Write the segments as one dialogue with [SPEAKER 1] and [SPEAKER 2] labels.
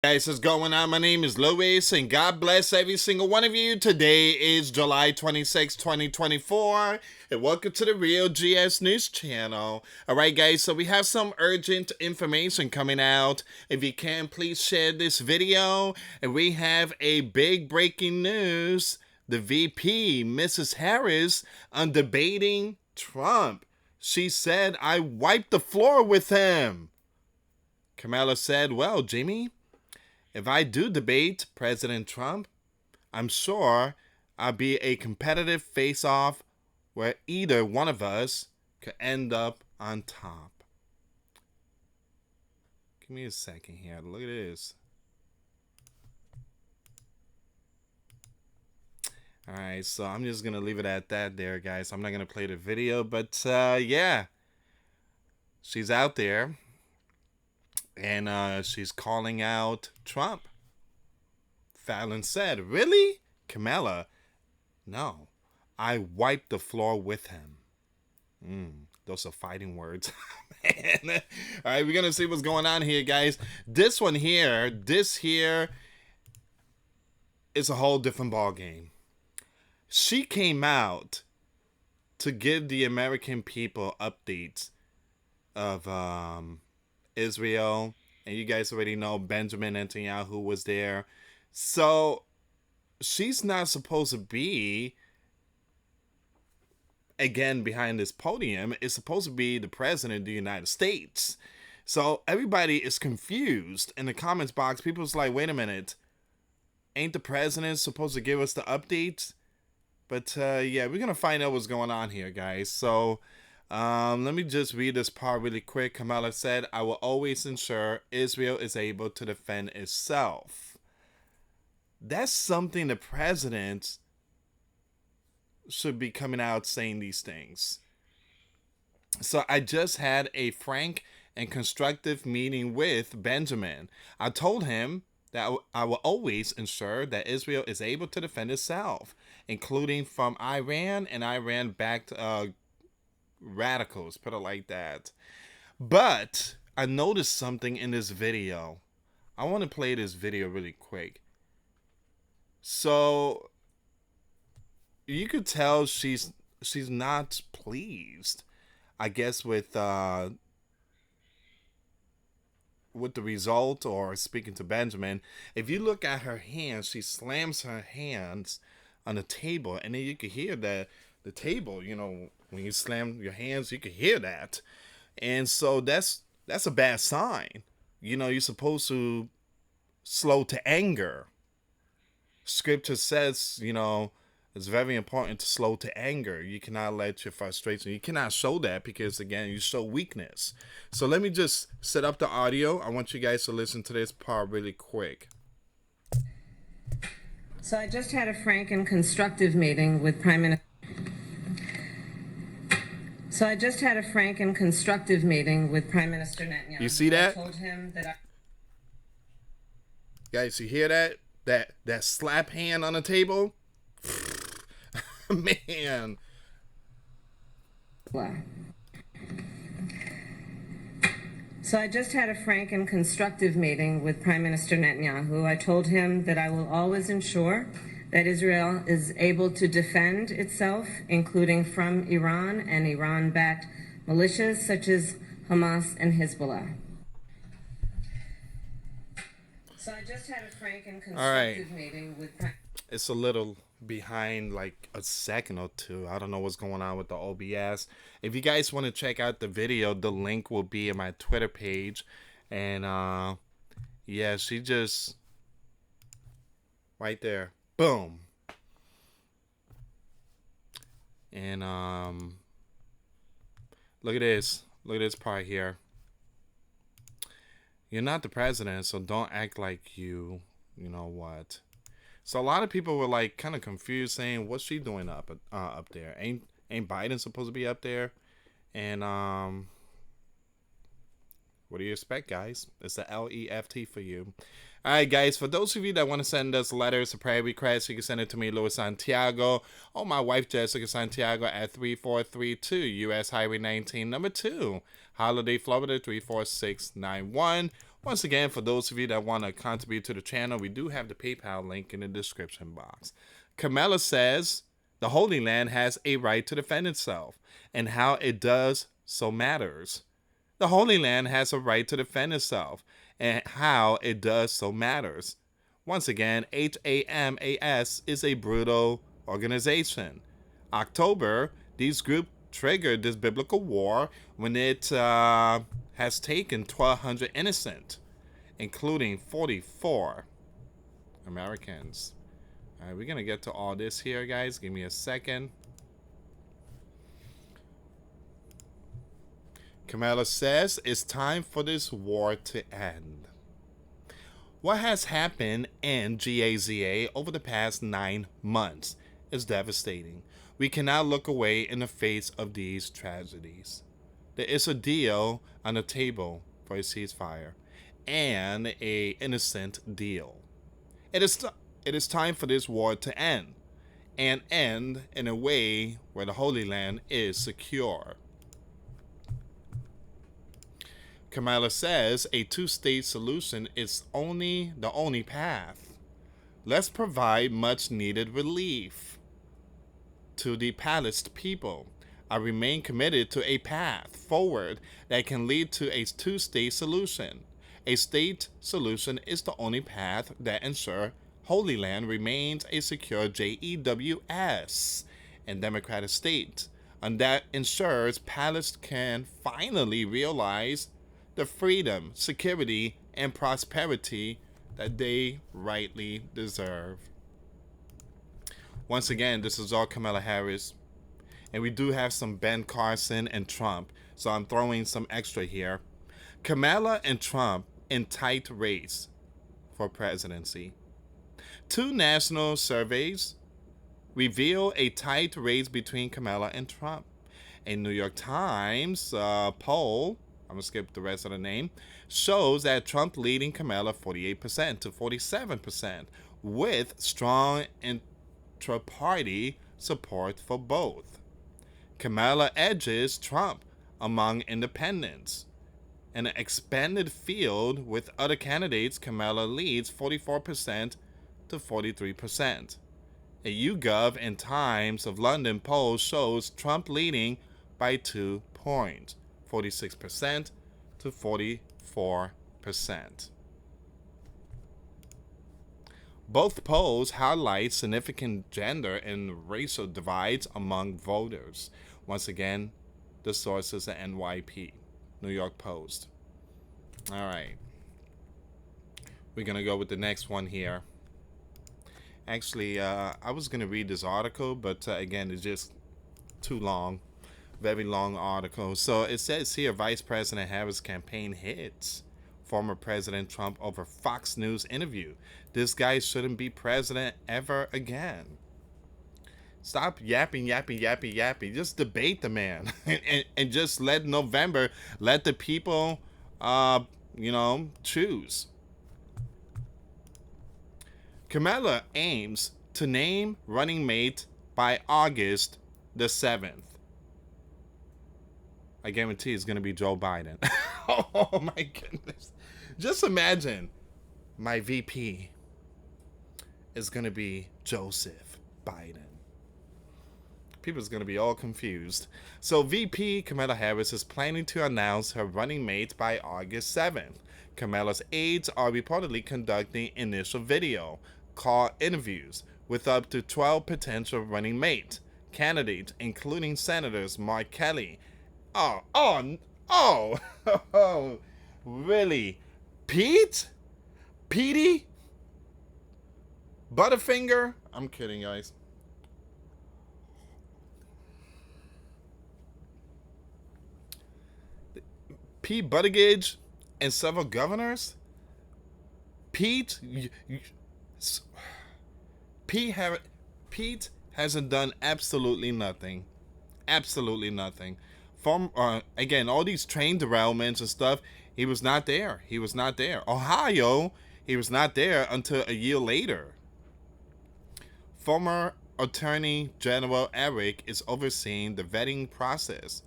[SPEAKER 1] Guys, what's going on? My name is Luis, and God bless every single one of you. Today is July 26, 2024, and welcome to the Real GS News Channel. Alright guys, so we have some urgent information coming out. If you can, please share this video. And we have a big breaking news. The VP, Mrs. Harris, on debating Trump. She said, "I wiped the floor with him." Kamala said, "Well, Jimmy, if I do debate President Trump, I'm sure I'll be a competitive face-off where either one of us could end up on top." Give me a second here. Look at this. Alright, so I'm just going to leave it at that there, guys. I'm not going to play the video, but yeah. She's out there. And she's calling out Trump. Fallon said, "Really? Kamala, no. I wiped the floor with him." Those are fighting words. Man. All right, we're going to see what's going on here, guys. This here is a whole different ball game. She came out to give the American people updates of Israel, and you guys already know Benjamin Netanyahu was there. So she's not supposed to be again behind this podium. It's supposed to be the president of the United States. So everybody is confused in the comments box. People's like, wait a minute, ain't the president supposed to give us the updates? But yeah, we're gonna find out what's going on here, guys. So let me just read this part really quick. Kamala said, "I will always ensure Israel is able to defend itself." That's something the president should be coming out saying these things. So I just had a frank and constructive meeting with Benjamin. I told him that I will always ensure that Israel is able to defend itself, including from Iran and Iran-backed radicals, put it like that. But I noticed something in this video. I want to play this video really quick. So you could tell she's not pleased, I guess, with the result, or speaking to Benjamin. If you look at her hands, she slams her hands on the table, and then you could hear the table, you know, when you slam your hands, you can hear that. And so that's a bad sign. You know, you're supposed to slow to anger. Scripture says, you know, it's very important to slow to anger. You cannot let your frustration, you cannot show that, because again, you show weakness. So let me just set up the audio. I want you guys to listen to this part really quick.
[SPEAKER 2] So I just had a frank and constructive meeting with Prime Minister. Netanyahu.
[SPEAKER 1] You see that?
[SPEAKER 2] I told him that
[SPEAKER 1] Guys, you hear that? That slap hand on the table? Man.
[SPEAKER 2] Wow. So I just had a frank and constructive meeting with Prime Minister Netanyahu. I told him that I will always ensure that Israel is able to defend itself, including from Iran and Iran-backed militias such as Hamas and Hezbollah. So I just had a frank and constructive meeting with Prime.
[SPEAKER 1] It's a little behind, like a second or two. I don't know what's going on with the OBS. If you guys want to check out the video, the link will be in my Twitter page. And yeah, she just right there, boom. And look at this part here. You're not the president, so don't act like you know what. So a lot of people were like kind of confused, saying, "What's she doing up there? Ain't Biden supposed to be up there?" And what do you expect, guys? It's the LEFT for you. All right, guys, for those of you that want to send us letters, a prayer request, you can send it to me, US Santiago, or my wife, Jessica Santiago, at 3432 US Highway 19, number 2, Holiday, Florida, 34691. Once again, for those of you that want to contribute to the channel, we do have the PayPal link in the description box. Kamala says the Holy Land has a right to defend itself, and how it does so matters. The Holy Land has a right to defend itself, and how it does so matters. Once again, HAMAS is a brutal organization. October, these groups triggered this biblical war when it has taken 1,200 innocent, including 44 Americans. All right, we're going to get to all this here, guys. Give me a second. Kamala says it's time for this war to end. What has happened in GAZA over the past 9 months is devastating. We cannot look away in the face of these tragedies. There is a deal on the table for a ceasefire and an innocent deal. It is time for this war to end, and end in a way where the Holy Land is secure. Kamala says a two-state solution is the only path. Let's provide much-needed relief to the Palestinian people. I remain committed to a path forward that can lead to a two-state solution. A state solution is the only path that ensures Holy Land remains a secure JEWS and democratic state, and that ensures Palestine can finally realize the freedom, security, and prosperity that they rightly deserve. Once again, this is all Kamala Harris, and we do have some Ben Carson and Trump, so I'm throwing some extra here. Kamala and Trump in tight race for presidency. 2 national surveys reveal a tight race between Kamala and Trump. A New York Times poll, I'm going to skip the rest of the name, shows that Trump leading Kamala 48% to 47%, with strong intra-party support for both. Kamala edges Trump among independents. In an expanded field with other candidates, Kamala leads 44% to 43%. A YouGov and Times of London poll shows Trump leading by 2 points, 46% to 44%. Both polls highlight significant gender and racial divides among voters. Once again, the sources are NYP, New York Post. All right. We're going to go with the next one here. Actually, I was going to read this article, but again, it's just too long. Very long article. So it says here, Vice President Harris campaign hits former President Trump over Fox News interview. This guy shouldn't be president ever again. Stop yapping. Just debate the man. and just let the people, choose. Kamala aims to name running mate by August the 7th. I guarantee it's going to be Joe Biden. Oh my goodness. Just imagine my VP is going to be Joseph Biden. People's going to be all confused. So VP Kamala Harris is planning to announce her running mate by August 7th. Kamala's aides are reportedly conducting initial video call interviews with up to 12 potential running mate candidates, including Senators Mark Kelly. Oh, really? Petey? Butterfinger? I'm kidding, guys. Pete Buttigieg and several governors? Pete hasn't done absolutely nothing. Absolutely nothing. Again, all these train derailments and stuff, he was not there. Ohio, he was not there until a year later. Former Attorney General Eric is overseeing the vetting process.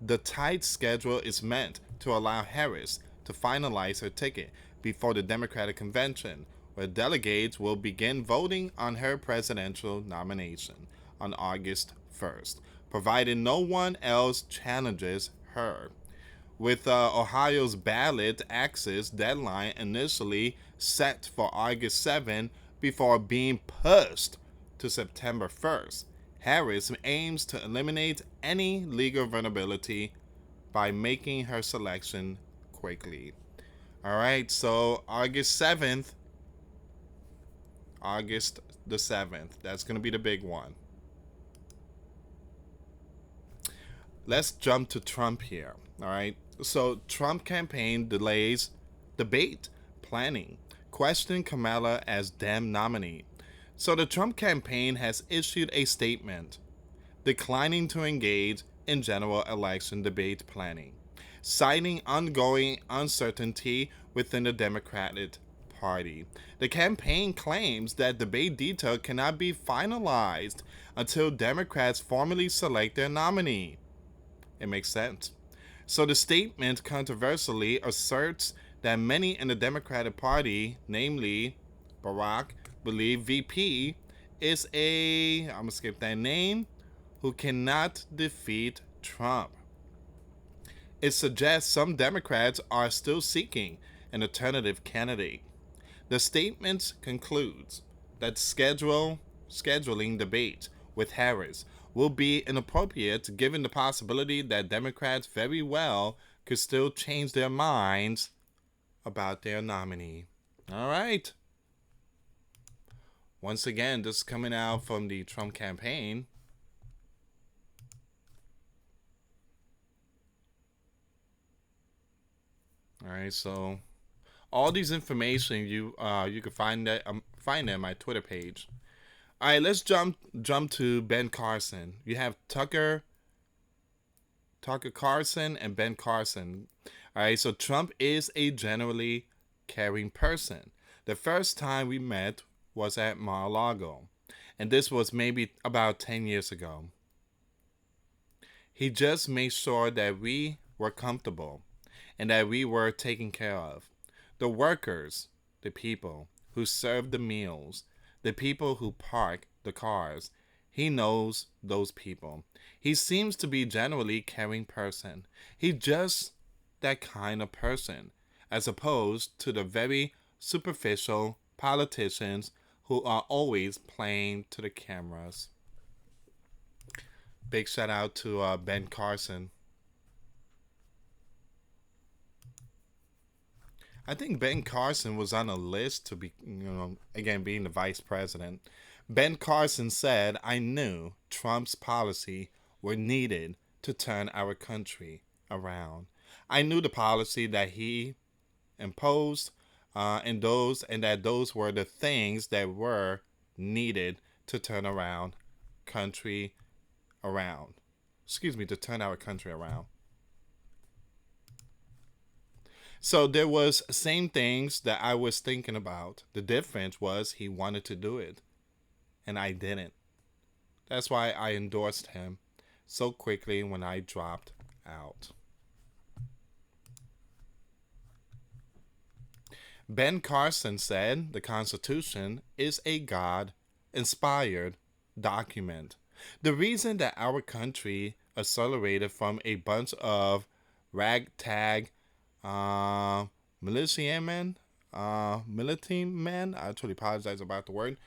[SPEAKER 1] The tight schedule is meant to allow Harris to finalize her ticket before the Democratic convention, where delegates will begin voting on her presidential nomination on August 1st, provided no one else challenges her. With Ohio's ballot access deadline initially set for August 7 before being pushed to September 1st, Harris aims to eliminate any legal vulnerability by making her selection quickly. All right, so August the 7th, that's going to be the big one. Let's jump to Trump here. All right, so Trump campaign delays debate planning, question Kamala as Dem nominee. So the Trump campaign has issued a statement declining to engage in general election debate planning, citing ongoing uncertainty within the Democratic Party. The campaign claims that debate detail cannot be finalized until Democrats formally select their nominee. It makes sense. So the statement controversially asserts that many in the Democratic Party, namely Barack, believe VP is I'm gonna skip that name, who cannot defeat Trump. It suggests some Democrats are still seeking an alternative candidate. The statement concludes that scheduling debates with Harris will be inappropriate given the possibility that Democrats very well could still change their minds about their nominee. All right. Once again, this is coming out from the Trump campaign. All right, so all these information you can find on my Twitter page. All right, let's jump to Ben Carson. You have Tucker Carson and Ben Carson. All right, so Trump is a generally caring person. The first time we met was at Mar-a-Lago, and this was maybe about 10 years ago. He just made sure that we were comfortable and that we were taken care of. The workers, the people who serve the meals, the people who park the cars. He knows those people. He seems to be a generally caring person. He's just that kind of person, as opposed to the very superficial politicians who are always playing to the cameras. Big shout out to Ben Carson. I think Ben Carson was on a list to be, again, being the vice president. Ben Carson said, I knew Trump's policy were needed to turn our country around. I knew the policy that he imposed and that those were the things that were needed to turn our country around. So there was same things that I was thinking about. The difference was he wanted to do it, and I didn't. That's why I endorsed him so quickly when I dropped out. Ben Carson said the Constitution is a God-inspired document. The reason that our country accelerated from a bunch of ragtag militia men, I truly apologize about the word,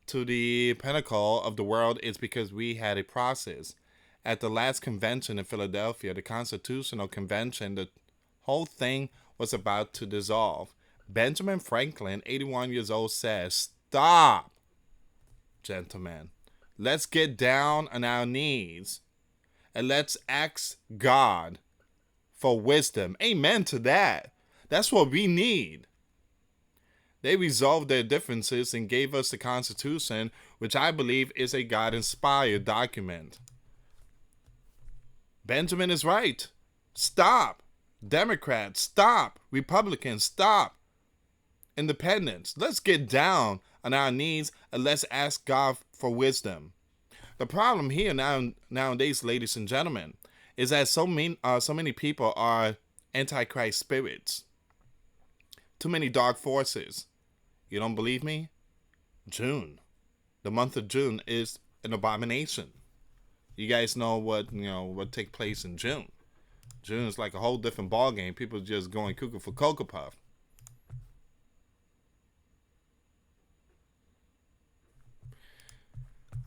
[SPEAKER 1] to the pinnacle of the world is because we had a process. At the last convention in Philadelphia, the Constitutional Convention, the whole thing was about to dissolve. Benjamin Franklin, 81 years old, says, stop, gentlemen. Let's get down on our knees and let's ask God for wisdom. Amen to that. That's what we need. They resolved their differences and gave us the Constitution, which I believe is a God-inspired document. Benjamin is right. Stop. Democrats, stop. Republicans, stop. Independents, let's get down on our knees and let's ask God for wisdom. The problem here nowadays, ladies and gentlemen, is that so many people are antichrist spirits. Too many dark forces. You don't believe me? June. The month of June is an abomination. You guys know what take place in June. June is like a whole different ball game. People just going cuckoo for Cocoa Puff.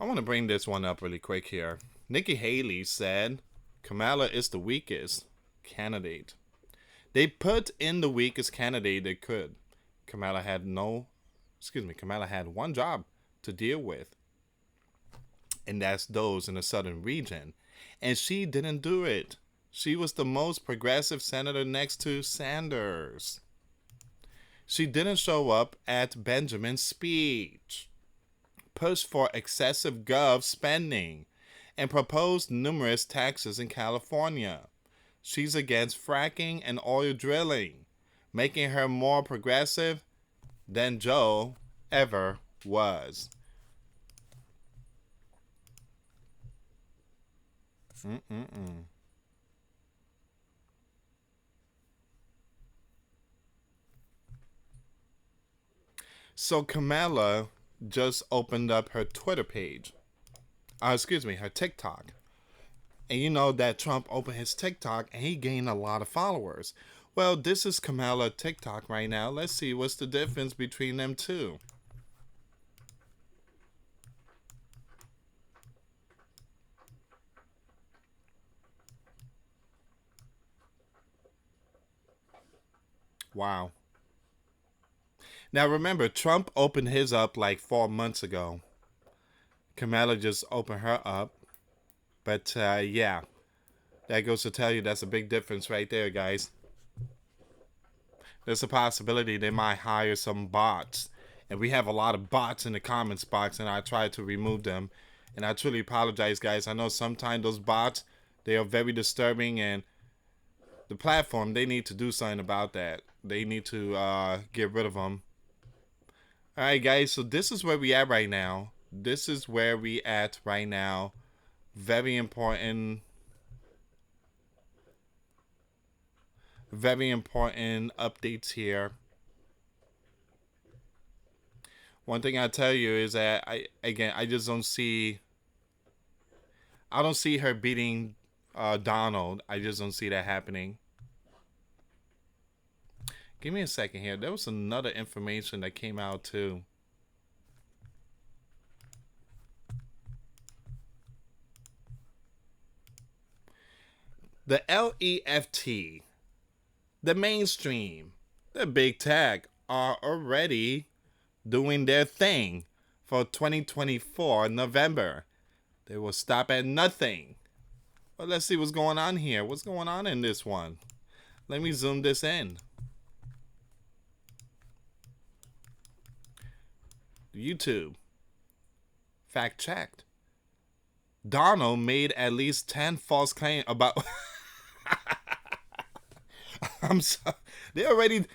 [SPEAKER 1] I want to bring this one up really quick here. Nikki Haley said Kamala is the weakest candidate. They put in the weakest candidate they could. Kamala had one job to deal with, and that's those in the southern region. And she didn't do it. She was the most progressive senator next to Sanders. She didn't show up at Benjamin's speech, pushed for excessive gov spending, and proposed numerous taxes in California. She's against fracking and oil drilling, making her more progressive than Joe ever was. So Kamala just opened up her Twitter page. Her TikTok. And you know that Trump opened his TikTok and he gained a lot of followers. Well, this is Kamala TikTok right now. Let's see what's the difference between them two. Wow. Now remember, Trump opened his up like 4 months ago. Kamala just opened her up. But yeah, that goes to tell you that's a big difference right there, guys. There's a possibility they might hire some bots. And we have a lot of bots in the comments box, and I try to remove them. And I truly apologize, guys. I know sometimes those bots, they are very disturbing, and the platform, they need to do something about that. They need to get rid of them. All right, guys, so this is where we at right now. Very important. Very important updates here. One thing I tell you is that I don't see her beating Donald. I just don't see that happening. Give me a second here. There was another information that came out too. The left, the mainstream, the big tech are already doing their thing for 2024 November. They will stop at nothing. Well, let's see what's going on here. What's going on in this one? Let me zoom this in. YouTube. Fact checked. Donald made at least 10 false claims about... I'm sorry. They're already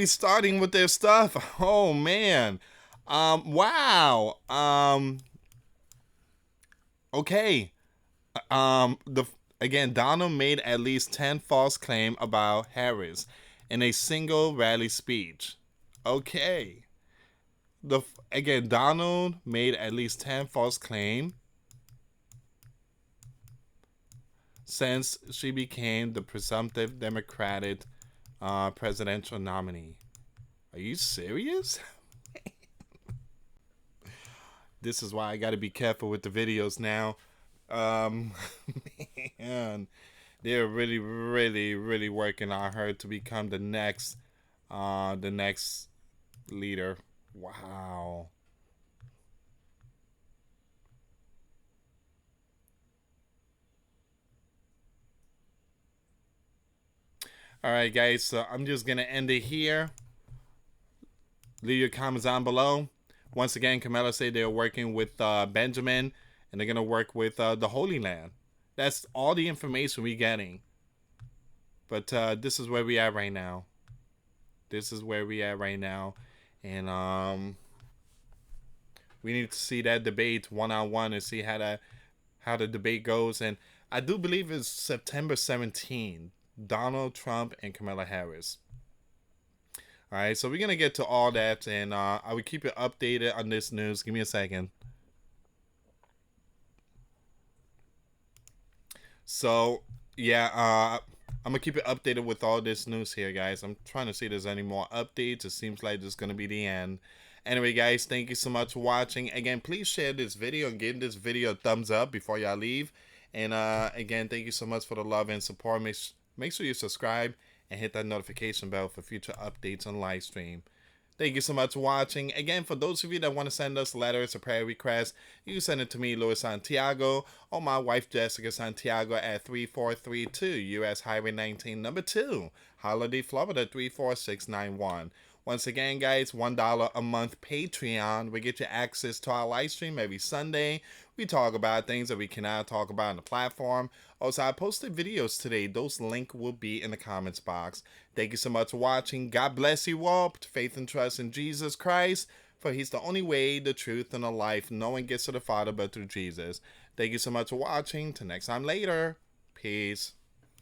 [SPEAKER 1] starting with their stuff. Oh, man. Wow. Okay. Donald made at least 10 false claims about Harris in a single rally speech. Okay. Donald made at least 10 false claims since she became the presumptive Democratic presidential nominee. Are you serious? This is why I got to be careful with the videos now. Man, they're really, really, really working on her to become the next leader. Wow. All right, guys, so I'm just going to end it here. Leave your comments down below. Once again, Kamala said they're working with Benjamin, and they're going to work with the Holy Land. That's all the information we're getting. But this is where we are right now. And we need to see that debate one-on-one and see how the debate goes. And I do believe it's September 17th. Donald Trump and Kamala Harris. All right, so we're gonna get to all that, and I will keep you updated on this news. Give me a second. So yeah, I'm gonna keep you updated with all this news here, guys. I'm trying to see if there's any more updates. It seems like this is gonna be the end. Anyway, guys, thank you so much for watching. Again, please share this video and give this video a thumbs up before y'all leave. And again, thank you so much for the love and support. Make sure you subscribe and hit that notification bell for future updates on live stream. Thank you so much for watching. Again, for those of you that want to send us letters or prayer requests, you can send it to me, US Santiago, or my wife, Jessica Santiago, at 3432 US Highway 19, number 2, Holiday, Florida, 34691. Once again, guys, $1 a month Patreon. We get you access to our live stream every Sunday. We talk about things that we cannot talk about on the platform. Also, I posted videos today. Those links will be in the comments box. Thank you so much for watching. God bless you all. Put faith and trust in Jesus Christ, for he's the only way, the truth, and the life. No one gets to the Father but through Jesus. Thank you so much for watching. Till next time later. Peace.